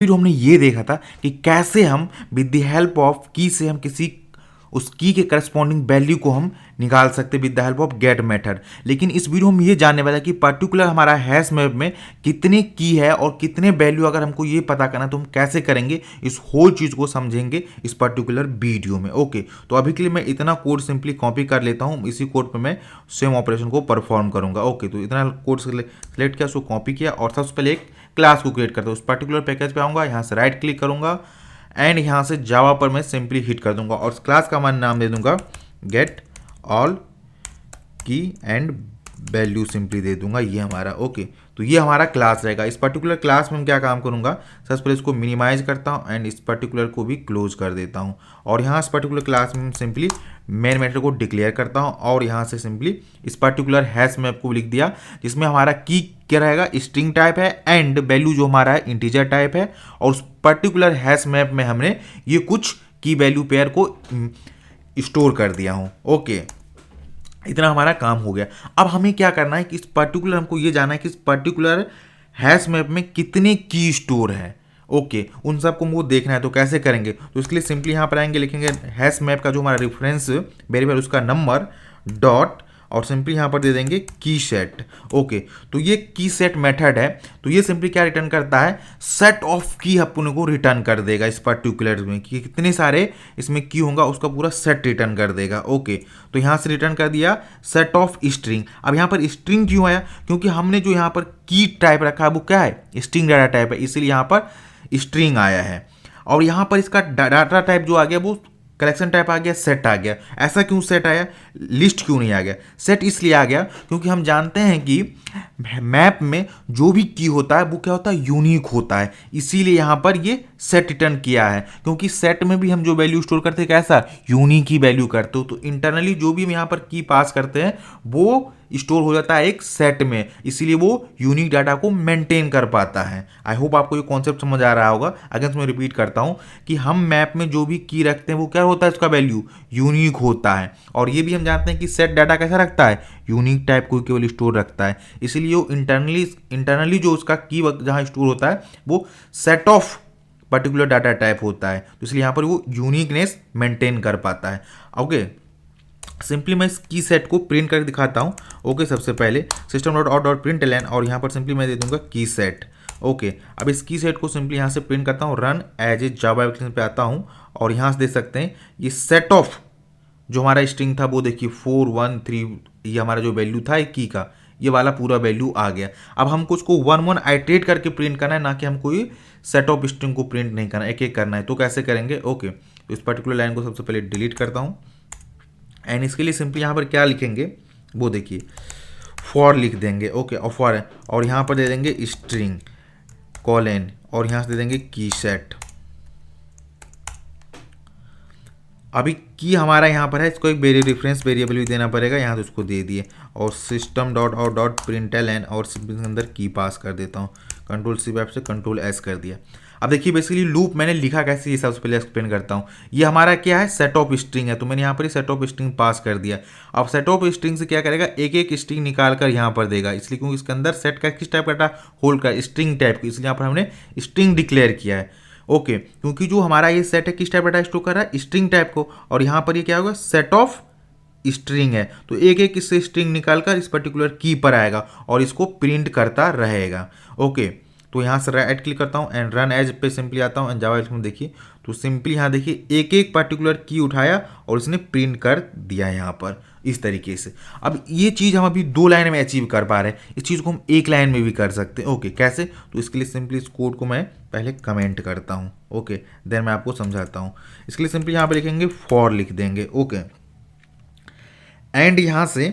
फिर हमने ये देखा था कि कैसे हम विद द हेल्प ऑफ की से हम किसी उस की के करस्पॉन्डिंग वैल्यू को हम निकाल सकते with the help of get method. लेकिन इस वीडियो में ये जानने वाला है कि पर्टिकुलर हमारा हैश मैप में कितने की है और कितने वैल्यू अगर हमको ये पता करना तो हम कैसे करेंगे, इस होल चीज़ को समझेंगे इस पर्टिकुलर वीडियो में। ओके, तो अभी के लिए मैं इतना कोड सिंपली कॉपी कर लेता हूँ, इसी कोड पर मैं सेम ऑपरेशन को परफॉर्म करूँगा। ओके, तो इतना कोड सेलेक्ट किया, उसको कॉपी किया और सबसे पहले एक क्लास को क्रिएट करता हूँ। उस पर्टिकुलर पैकेज पे आऊँगा, यहाँ से राइट क्लिक करूँगा एंड यहाँ से जावा पर मैं सिंपली हिट कर दूंगा और क्लास का मैं नाम दे दूंगा गेट ऑल की एंड वैल्यू सिंपली दे दूंगा ये हमारा। ओके, तो ये हमारा क्लास रहेगा। इस पर्टिकुलर क्लास में मैं क्या काम करूंगा, सबसे पहले इसको मिनिमाइज करता हूँ एंड इस पर्टिकुलर को भी क्लोज कर देता हूँ और यहाँ इस पर्टिकुलर क्लास में सिंपली मेन मेथड को डिक्लेयर करता हूँ और यहाँ से सिंपली इस पर्टिकुलर हैश मैप को लिख दिया जिसमें हमारा की क्या रहेगा, स्ट्रिंग टाइप है एंड वैल्यू जो हमारा है इंटीजर टाइप है और उस पर्टिकुलर हैश मैप में हमने ये कुछ की वैल्यू पेयर को स्टोर कर दिया हूँ। ओके, इतना हमारा काम हो गया। अब हमें क्या करना है कि इस पर्टिकुलर हमको ये जानना है कि इस पर्टिकुलर हैश मैप में कितने की स्टोर है। ओके, उन सबको हमको देखना है, तो कैसे करेंगे, तो इसके लिए सिंपली यहाँ पर आएंगे, लिखेंगे हैश मैप का जो हमारा रेफरेंस वेरिएबल उसका नंबर डॉट और सिंपली यहाँ पर दे देंगे की सेट। ओके, तो ये की सेट मेथड है, तो ये सिंपली क्या रिटर्न करता है, सेट ऑफ की अपने को रिटर्न कर देगा इस पर्टिकुलर में कि कितने सारे इसमें की होगा उसका पूरा सेट रिटर्न कर देगा। ओके, तो यहाँ से रिटर्न कर दिया सेट ऑफ स्ट्रिंग। अब यहाँ पर स्ट्रिंग क्यों आया, क्योंकि हमने जो यहाँ पर की टाइप रखा है वो क्या है, स्ट्रिंग डाटा टाइप है, इसीलिए यहाँ पर स्ट्रिंग आया है। और यहाँ पर इसका डाटा टाइप जो आ गया वो कलेक्शन टाइप आ गया, सेट आ गया। ऐसा क्यों सेट आया, लिस्ट क्यों नहीं आ गया, सेट इसलिए आ गया क्योंकि हम जानते हैं कि मैप में जो भी की होता है वो क्या होता है, यूनिक होता है, इसीलिए यहाँ पर ये सेट रिटर्न किया है। क्योंकि सेट में भी हम जो वैल्यू स्टोर करते हैं कैसा, यूनिक की वैल्यू करते हो, तो इंटरनली जो भी हम यहाँ पर की पास करते हैं वो स्टोर हो जाता है एक सेट में, इसीलिए वो यूनिक डाटा को मेंटेन कर पाता है। आई होप आपको ये कॉन्सेप्ट समझ आ रहा होगा। अगेन मैं रिपीट करता हूँ कि हम मैप में जो भी की रखते हैं वो क्या होता है, उसका वैल्यू यूनिक होता है। और ये भी हम जानते हैं कि सेट डाटा कैसा रखता है, यूनिक टाइप को केवल स्टोर रखता है, इसलिए वो इंटरनली जो उसका की जहाँ स्टोर होता है वो set of particular data type होता है, तो इसलिए यहाँ पर वो यूनिकनेस मेंटेन कर पाता है। ओके, सिंपली मैं इस की सेट को प्रिंट करके दिखाता हूँ। ओके, सबसे पहले system dot out dot println और यहाँ पर सिंपली मैं दे दूंगा की सेट। ओके, अब इस की सेट को सिंपली यहाँ से प्रिंट करता हूँ, run as a Java application पे आता हूँ और यहाँ से देख सकते हैं ये सेट ऑफ जो हमारा स्ट्रिंग था वो देखिए 413, ये हमारा जो वैल्यू था एक की का, ये वाला पूरा वैल्यू आ गया। अब हमको उसको 1 आइटरेट करके प्रिंट करना है, ना कि हमको ये सेट ऑफ स्ट्रिंग को प्रिंट नहीं करना, एक एक करना है। तो कैसे करेंगे, ओके, तो इस पर्टिकुलर लाइन को सबसे पहले डिलीट करता हूँ एंड इसके लिए सिंपली यहाँ पर क्या लिखेंगे वो देखिए, फॉर लिख देंगे। ओके, और फॉर और यहाँ पर दे देंगे स्ट्रिंग कॉलन और यहाँ से दे देंगे की सेट। अभी की हमारा यहाँ पर है, इसको एक रेफरेंस वेरिएबल भी देना पड़ेगा, यहाँ तो उसको दे दिए और system dot out dot println और सिंपली अंदर की पास कर देता हूँ, कंट्रोल सी वेब से कंट्रोल एस कर दिया। अब देखिए बेसिकली लूप मैंने लिखा कैसे, ये सबसे पहले एक्सप्लेन करता हूँ। ये हमारा क्या है, सेट ऑफ स्ट्रिंग है, तो मैंने यहाँ पर सेट ऑफ स्ट्रिंग पास कर दिया। अब सेट ऑफ स्ट्रिंग से क्या करेगा, एक एक स्ट्रिंग निकाल कर यहाँ पर देगा, इसलिए क्योंकि इसके अंदर सेट का किस टाइप का होल्ड का स्ट्रिंग टाइप की, इसलिए यहाँ पर हमने स्ट्रिंग डिक्लेयर किया है। ओके, क्योंकि जो हमारा ये सेट है किस टाइप का डाटा स्टोर कर रहा है, स्ट्रिंग टाइप को, और यहाँ पर ये क्या होगा, सेट ऑफ स्ट्रिंग है, तो एक एक इससे स्ट्रिंग निकालकर इस पर्टिकुलर की पर आएगा और इसको प्रिंट करता रहेगा। ओके, तो यहाँ से राइट क्लिक करता हूँ एंड रन एज पे सिंपली आता हूँ एंड जावा में देखिए, तो सिंपली यहाँ देखिए एक एक पर्टिकुलर की उठाया और इसने प्रिंट कर दिया यहाँ पर इस तरीके से। अब ये चीज़ हम अभी 2 लाइन में अचीव कर पा रहे हैं, इस चीज़ को हम 1 लाइन में भी कर सकते हैं। ओके, कैसे, तो इसके लिए सिंपली इस कोड को मैं पहले कमेंट करता हूँ। ओके, देन मैं आपको समझाता हूँ। इसके लिए सिंपली यहाँ पर लिखेंगे फॉर लिख देंगे। ओके, एंड यहाँ से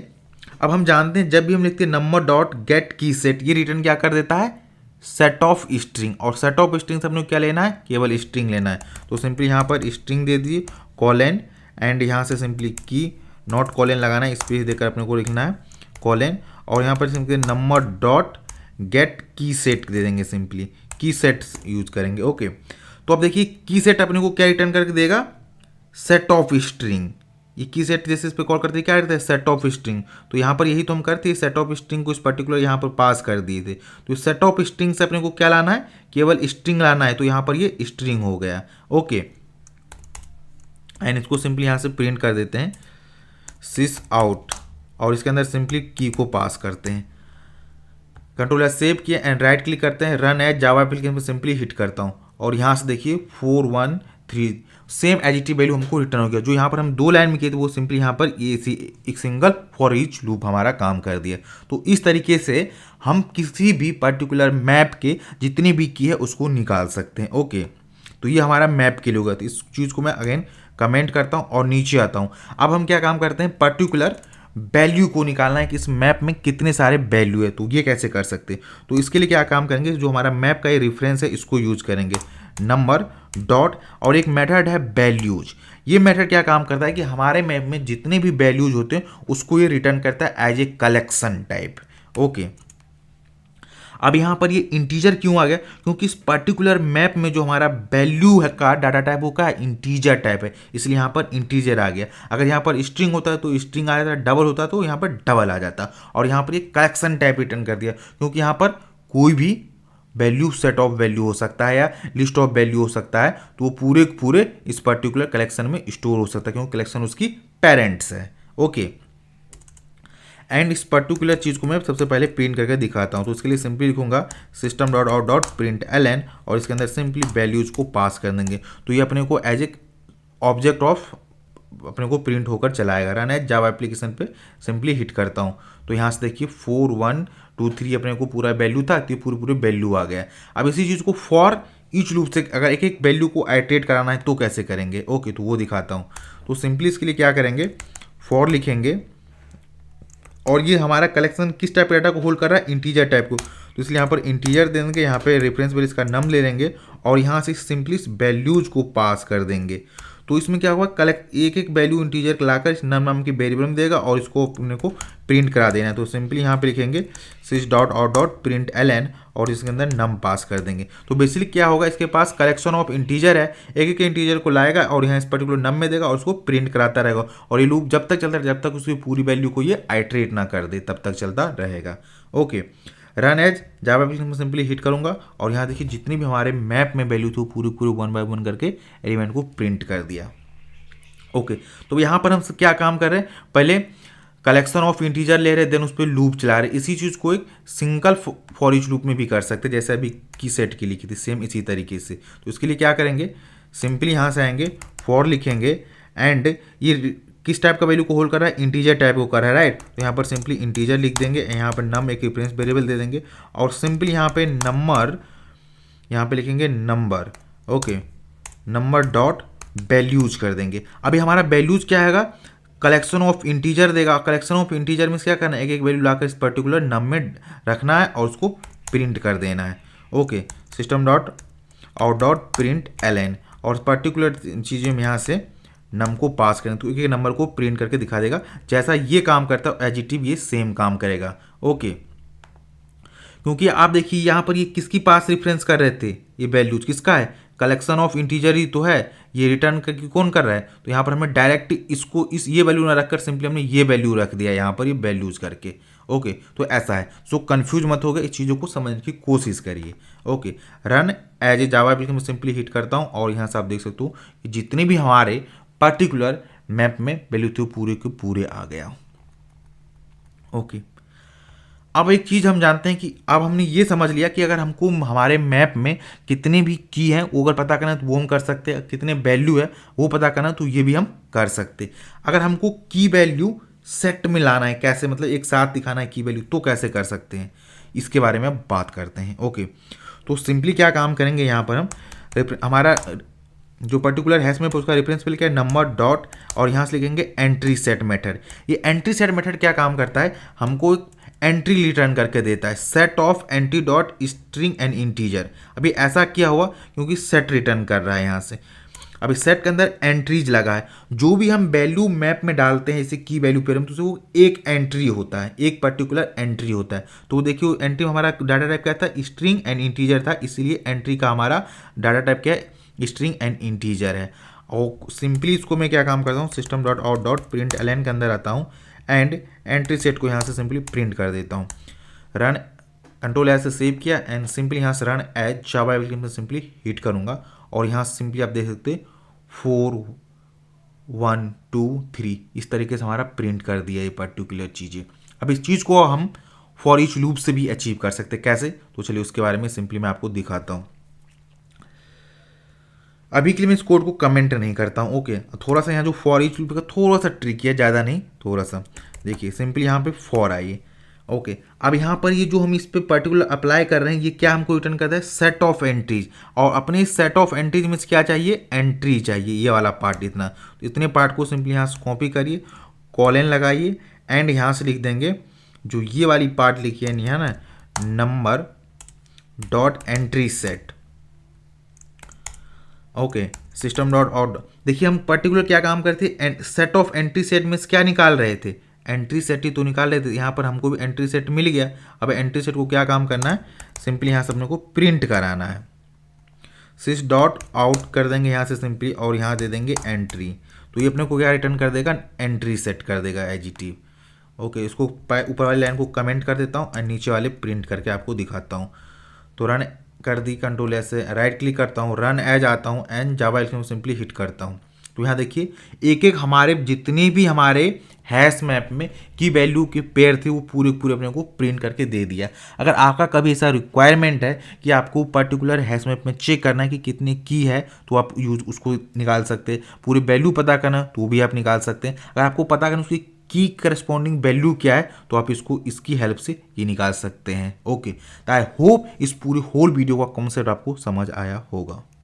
अब हम जानते हैं जब भी हम लिखते हैं नंबर डॉट गेट की सेट, ये रिटर्न क्या कर देता है, सेट ऑफ स्ट्रिंग, और सेट ऑफ स्ट्रिंग से अपने क्या लेना है, केवल स्ट्रिंग लेना है, तो सिंपली यहाँ पर स्ट्रिंग दे दिए कॉलन एंड यहाँ से सिंपली की नॉट कॉलन लगाना है, स्पेस देकर अपने को लिखना है कॉलन और यहाँ पर सिंपली नंबर डॉट गेट की सेट दे देंगे, सिंपली की सेट यूज करेंगे। ओके, तो अब देखिए की सेट अपने को क्या रिटर्न करके देगा, सेट ऑफ स्ट्रिंग। ये की सेट जैसे इस पर कॉल करते क्या करते हैं, सेट ऑफ स्ट्रिंग। तो यहाँ पर यही तो हम करते हैं, सेट ऑफ स्ट्रिंग को इस पर्टिकुलर यहाँ पर पास कर दिए थे। तो सेट ऑफ स्ट्रिंग से अपने को क्या लाना है, केवल स्ट्रिंग लाना है। तो यहाँ पर ये स्ट्रिंग हो गया। ओके, एंड इसको सिंपली यहाँ से प्रिंट कर देते हैं सिस आउट, और इसके अंदर सिंपली की को पास करते हैं। कंट्रोल एस सेव किया एंड राइट क्लिक करते हैं, रन एज जावा एप्लीकेशन पर सिंपली हिट करता हूँ और यहाँ से देखिए 413 सेम एजिटिव वैल्यू हमको रिटर्न हो गया। जो यहाँ पर हम 2 लाइन में किए थे वो सिंपली यहाँ पर एक सिंगल फॉर ईच लूप हमारा काम कर दिया। तो इस तरीके से हम किसी भी पर्टिकुलर मैप के जितनी भी की है उसको निकाल सकते हैं। ओके, तो ये हमारा मैप के लिए होगा। तो इस चीज़ को मैं अगेन कमेंट करता हूँ और नीचे आता हूँ। अब हम क्या काम करते हैं, पर्टिकुलर वैल्यू को निकालना है कि इस मैप में कितने सारे वैल्यू है। तो ये कैसे कर सकते हैं, तो इसके लिए क्या काम करेंगे, जो हमारा मैप का ये रेफरेंस है इसको यूज करेंगे, नंबर डॉट और एक मेथड है वैल्यूज। ये मेथड क्या काम करता है कि हमारे मैप में जितने भी वैल्यूज होते हैं उसको ये रिटर्न करता है as a collection type. Okay, अब यहाँ पर ये इंटीजर क्यों आ गया, क्योंकि इस पर्टिकुलर मैप में जो हमारा वैल्यू है का डाटा टाइप वो का इंटीजर टाइप है, इसलिए यहाँ पर इंटीजर आ गया। अगर यहाँ पर स्ट्रिंग होता है तो स्ट्रिंग आ जाता, डबल होता तो यहाँ पर डबल आ जाता, और यहाँ पर ये कलेक्शन टाइप रिटर्न कर दिया, क्योंकि यहाँ पर कोई भी वैल्यू सेट ऑफ वैल्यू हो सकता है या लिस्ट ऑफ वैल्यू हो सकता है, तो वो पूरे पूरे इस पर्टिकुलर कलेक्शन में स्टोर हो सकता है, क्योंकि कलेक्शन उसकी पेरेंट्स है। ओके, एंड इस पर्टिकुलर चीज़ को मैं सबसे पहले प्रिंट करके दिखाता हूँ। तो उसके लिए सिंपली लिखूंगा system dot out dot print L और इसके अंदर सिंपली वैल्यूज को पास कर देंगे। तो ये अपने को एज ए ऑब्जेक्ट ऑफ अपने को प्रिंट होकर चलाएगा। रन एज जावा एप्लीकेशन पे सिंपली हिट करता हूँ तो यहाँ से देखिए 4 1 2 3 अपने को पूरा वैल्यू था, तो पूरे पूरे वैल्यू आ गया। अब इसी चीज़ को फॉर ईच लूप से अगर एक एक वैल्यू को आइटरेट कराना है तो कैसे करेंगे। ओके, तो वो दिखाता हूँ। तो सिंपली इसके लिए क्या करेंगे, फॉर लिखेंगे और ये हमारा कलेक्शन किस टाइप का डाटा को होल्ड कर रहा है, इंटीजर टाइप को। तो इसलिए यहाँ पर इंटीजर देंगे, यहाँ पे रेफरेंस वेरिएबल इसका नम ले लेंगे और यहाँ से सिंपली वैल्यूज को पास कर देंगे। तो इसमें क्या हुआ, कलेक्ट एक एक वैल्यू इंटीजर लाकर इस नम नाम की वेरिएबल में देगा और इसको अपने को प्रिंट करा देना है। तो सिंपली यहाँ पे लिखेंगे sys dot out dot print L और इसके अंदर नम पास कर देंगे। तो बेसिकली क्या होगा, इसके पास कलेक्शन ऑफ इंटीजर है, एक एक इंटीजर को लाएगा और यहाँ इस पर्टिकुलर नम में देगा और उसको प्रिंट कराता रहेगा, और ये लूप जब तक चलता है जब तक उसकी पूरी वैल्यू को ये आइटरेट ना कर दे तब तक चलता रहेगा। Okay, run as Java application में सिंपली हिट करूंगा और यहाँ देखिए जितनी भी हमारे मैप में वैल्यू थी वो पूरी पूरी 1 बाय 1 करके एलिमेंट को प्रिंट कर दिया। ओके, तो यहाँ पर हम क्या काम कर रहे हैं, पहले कलेक्शन ऑफ इंटीजर ले रहे, देन उस पर लूप चला रहे। इसी चीज़ को एक सिंगल फॉर ईच लूप में भी कर सकते, जैसे अभी की सेट की लिखी थी सेम इसी तरीके से। तो इसके लिए क्या करेंगे, सिंपली यहाँ से आएंगे, फॉर लिखेंगे एंड ये किस टाइप का वैल्यू को होल्ड कर रहा है, इंटीजर टाइप को कर रहा है, राइट। तो यहाँ पर सिंपली इंटीजर लिख देंगे, यहाँ पर नम एक रेफरेंस वेरिएबल दे देंगे और सिंपली यहाँ पे नंबर, यहाँ पे लिखेंगे number. Okay, number dot values कर देंगे। अभी हमारा वैल्यूज क्या है, कलेक्शन ऑफ इंटीजर देगा। कलेक्शन ऑफ इंटीजर में क्या करना है, एक एक वैल्यू लाकर इस पर्टिकुलर नम में रखना है और उसको प्रिंट कर देना है। Okay, system dot out dot print L और पर्टिकुलर चीज़ें में यहाँ से नम को पास करें तो एक एक नंबर को प्रिंट करके दिखा देगा। जैसा ये काम करता है एजिटिव ये सेम काम करेगा। ओके, क्योंकि आप देखिए यहाँ पर ये किसकी पास रेफरेंस कर रहे थे, ये वैल्यूज किसका है, कलेक्शन ऑफ इंटीजर ही तो है, ये रिटर्न करके कौन कर रहा है। तो यहाँ पर हमें डायरेक्ट इसको इस ये वैल्यू ना रखकर सिंपली हमने ये वैल्यू रख दिया यहाँ पर ये वैल्यूज करके। ओके, तो ऐसा है। सो कंफ्यूज मत हो गए, इस चीज़ों को समझने की कोशिश करिए। Okay, run as a Java application में सिंपली हिट करता हूँ और यहाँ से आप देख सकते हो कि जितने भी हमारे पर्टिकुलर मैप में वैल्यू थे पूरे के पूरे आ गया। ओके, अब एक चीज़ हम जानते हैं कि अब हमने ये समझ लिया कि अगर हमको हमारे मैप में कितने भी की हैं वो अगर पता करना है तो वो हम कर सकते हैं, कितने वैल्यू है वो पता करना तो ये भी हम कर सकते। अगर हमको की वैल्यू सेट में लाना है, कैसे मतलब एक साथ दिखाना है की वैल्यू, तो कैसे कर सकते हैं, इसके बारे में अब बात करते हैं। ओके, तो सिंपली क्या काम करेंगे, यहाँ पर हम हमारा जो पर्टिकुलर हैश में उसका रेफरेंस पे लिखा है नंबर डॉट और यहाँ से लिखेंगे एंट्री सेट मेथड। ये एंट्री सेट मेथड क्या काम करता है, हमको एंट्री रिटर्न करके देता है, set of entry dot string and integer. अभी ऐसा क्या हुआ क्योंकि सेट रिटर्न कर रहा है यहाँ से। अभी सेट के अंदर एंट्रीज लगा है, जो भी हम वैल्यू मैप में डालते हैं जैसे की वैल्यू पेयर में तो वो एक एंट्री होता है, एक पर्टिकुलर एंट्री होता है। तो देखिए एंट्री हमारा डाटा टाइप क्या था, स्ट्रिंग एंड इंटीजर था, इसीलिए एंट्री का हमारा डाटा टाइप क्या है, स्ट्रिंग एंड इंटीजर है। और सिंपली इसको मैं क्या काम करता हूँ, system dot out dot print L के अंदर आता हूँ एंड एंट्री सेट को यहाँ से सिंपली प्रिंट कर देता हूँ। रन कंट्रोल एज से सेव किया एंड सिंपली यहाँ से run as Java application simply hit करूँगा और यहाँ सिंपली आप देख सकते 4 1 2 3 इस तरीके से हमारा प्रिंट कर दिया ये पर्टिकुलर चीज़ें। अब इस चीज़ को हम फॉर ईच लूप से भी अचीव कर सकते हैं। कैसे, तो चलिए उसके बारे में सिंपली मैं आपको दिखाता हूँ। अभी के लिए मैं इस कोड को कमेंट नहीं करता हूँ। ओके, थोड़ा सा यहाँ जो फॉर ईच लूप का थोड़ा सा ट्रिक है, ज़्यादा नहीं, थोड़ा सा देखिए सिंपली यहाँ पे फॉर आइए। ओके, अब यहाँ पर ये जो हम इस पे पर्टिकुलर अप्लाई कर रहे हैं, ये क्या हमको रिटर्न करता है, सेट ऑफ एंट्रीज। और अपने सेट ऑफ एंट्रीज में क्या चाहिए, एंट्री चाहिए, ये वाला पार्ट इतना। तो इतने पार्ट को सिंपली यहाँ से कॉपी करिए, कॉलन लगाइए एंड यहाँ से लिख देंगे जो ये वाली पार्ट लिखी है यहाँ ना, number dot entry set. Okay, system dot out. देखिए हम पर्टिकुलर क्या काम करते हैं, सेट ऑफ एंट्री सेट में से क्या निकाल रहे थे, एंट्री सेट ही तो निकाल रहे थे। यहाँ पर हमको भी एंट्री सेट मिल गया। अब एंट्री सेट को क्या काम करना है, सिंपली यहाँ से अपने को प्रिंट कराना है। सिस डॉट आउट कर देंगे यहाँ से सिंपली और यहाँ दे देंगे एंट्री, तो ये अपने को क्या रिटर्न कर देगा, एंट्री सेट कर देगा एजिटिव। ओके, इसको ऊपर वाली लाइन को कमेंट कर देता हूँ और नीचे वाले प्रिंट करके आपको दिखाता हूँ। तो रन कर दी, कंट्रोल ऐसे राइट क्लिक करता हूँ, रन एज आता हूँ and Java application simply hit करता हूँ। तो यहाँ देखिए एक एक हमारे जितने भी हमारे हैश मैप में की वैल्यू के पेयर थे वो पूरे पूरे अपने को प्रिंट करके दे दिया। अगर आपका कभी ऐसा रिक्वायरमेंट है कि आपको पर्टिकुलर हैश मैप में चेक करना है कि कितनी की है, तो आप यूज उसको निकाल सकते हैं। पूरी वैल्यू पता करना तो भी आप निकाल सकते हैं। अगर आपको पता करना उसकी की करस्पॉन्डिंग वैल्यू क्या है, तो आप इसको इसकी हेल्प से ये निकाल सकते हैं। ओके, आई होप इस पूरी होल वीडियो का कॉन्सेप्ट आपको समझ आया होगा।